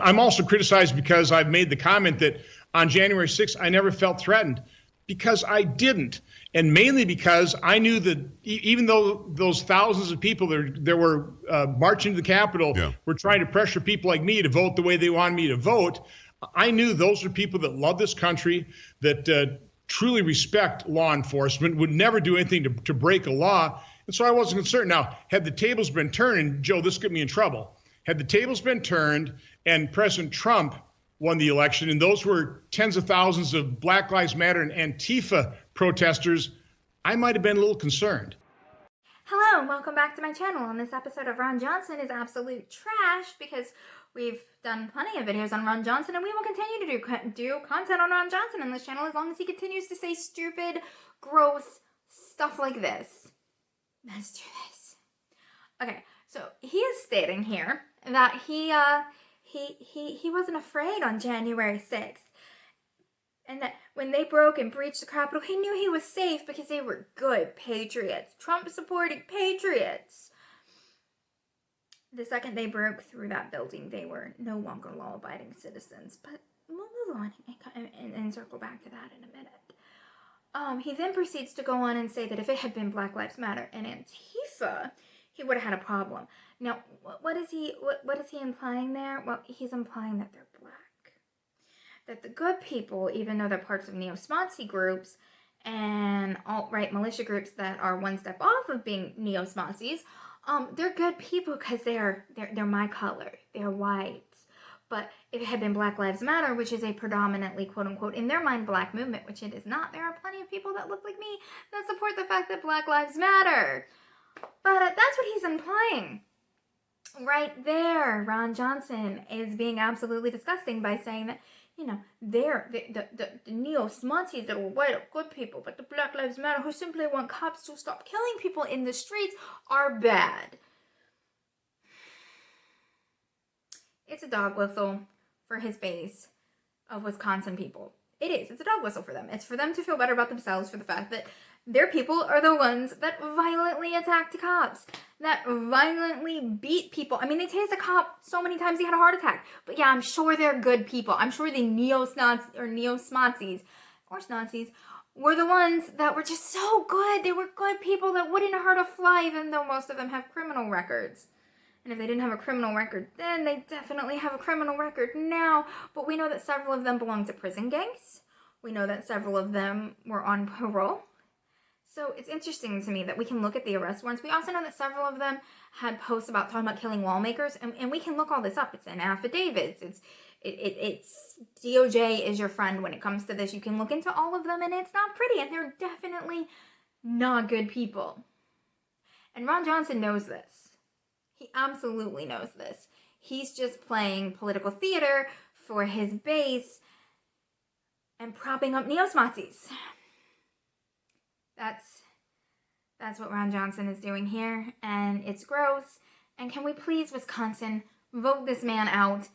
I'm also criticized because I've made the comment that on January 6th, I never felt threatened, because I didn't. And mainly because I knew that even though those thousands of people there were marching to the Capitol were trying to pressure people like me to vote the way they wanted me to vote, I knew those are people that love this country, that truly respect law enforcement, would never do anything to break a law. And so I wasn't concerned. Now, had the tables been turned, and Joe, this got me in trouble. Had the tables been turned and President Trump won the election, and those were tens of thousands of Black Lives Matter and Antifa protesters, I might have been a little concerned. Hello, and welcome back to my channel. On this episode of Ron Johnson is absolute trash, because we've done plenty of videos on Ron Johnson, and we will continue to do content on Ron Johnson on this channel as long as he continues to say stupid, gross stuff like this. Let's do this. Okay, so he is stating here that he wasn't afraid on January 6th. And that when they broke and breached the Capitol, he knew he was safe because they were good patriots. Trump-supporting patriots. The second they broke through that building, they were no longer law-abiding citizens. But we'll move on and circle back to that in a minute. He then proceeds to go on and say that if it had been Black Lives Matter and Antifa, he would have had a problem. Now, what is he implying there? Well, he's implying that they're black. That the good people, even though they're parts of neo-Smoncy groups and alt-right militia groups that are one step off of being neo-Smoncies, they're good people because they're my color. They're white. But if it had been Black Lives Matter, which is a predominantly, quote-unquote, in their mind, black movement, which it is not, there are plenty of people that look like me that support the fact that Black Lives Matter. But that's what he's implying. Right there, Ron Johnson is being absolutely disgusting by saying that, you know, the neo-Smoncies that were white are good people, but the Black Lives Matter who simply want cops to stop killing people in the streets are bad. It's a dog whistle for his base of Wisconsin people. It is. It's a dog whistle for them. It's for them to feel better about themselves for the fact that their people are the ones that violently attacked cops, that violently beat people. I mean, they tased a cop so many times he had a heart attack. But yeah, I'm sure they're good people. I'm sure the neo-Smoncies or Snoncies were the ones that were just so good. They were good people that wouldn't hurt a fly, even though most of them have criminal records. And if they didn't have a criminal record then, they definitely have a criminal record now. But we know that several of them belong to prison gangs. We know that several of them were on parole. So it's interesting to me that we can look at the arrest warrants. We also know that several of them had posts about talking about killing lawmakers, and we can look all this up. It's in affidavits. It's DOJ is your friend when it comes to this. You can look into all of them, and it's not pretty, and they're definitely not good people. And Ron Johnson knows this. He absolutely knows this. He's just playing political theater for his base and propping up neo-Smoncies. That's what Ron Johnson is doing here, and it's gross. And can we please, Wisconsin, vote this man out?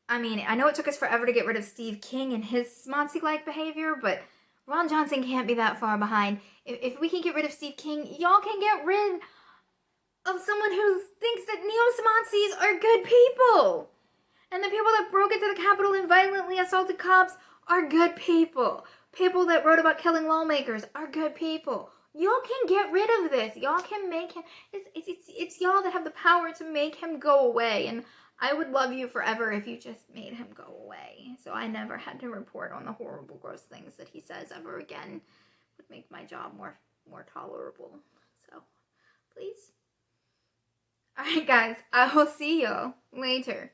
I mean, I know it took us forever to get rid of Steve King and his Smoncy-like behavior, but Ron Johnson can't be that far behind. If we can get rid of Steve King, y'all can get rid of someone who thinks that neo-Smoncies are good people. And the people that broke into the Capitol and violently assaulted cops are good people. People that wrote about killing lawmakers are good people. Y'all can get rid of this. Y'all can make him, it's y'all that have the power to make him go away. And I would love you forever if you just made him go away. So I never had to report on the horrible, gross things that he says ever again. Would make my job more tolerable. So, please. Alright guys, I will see y'all later.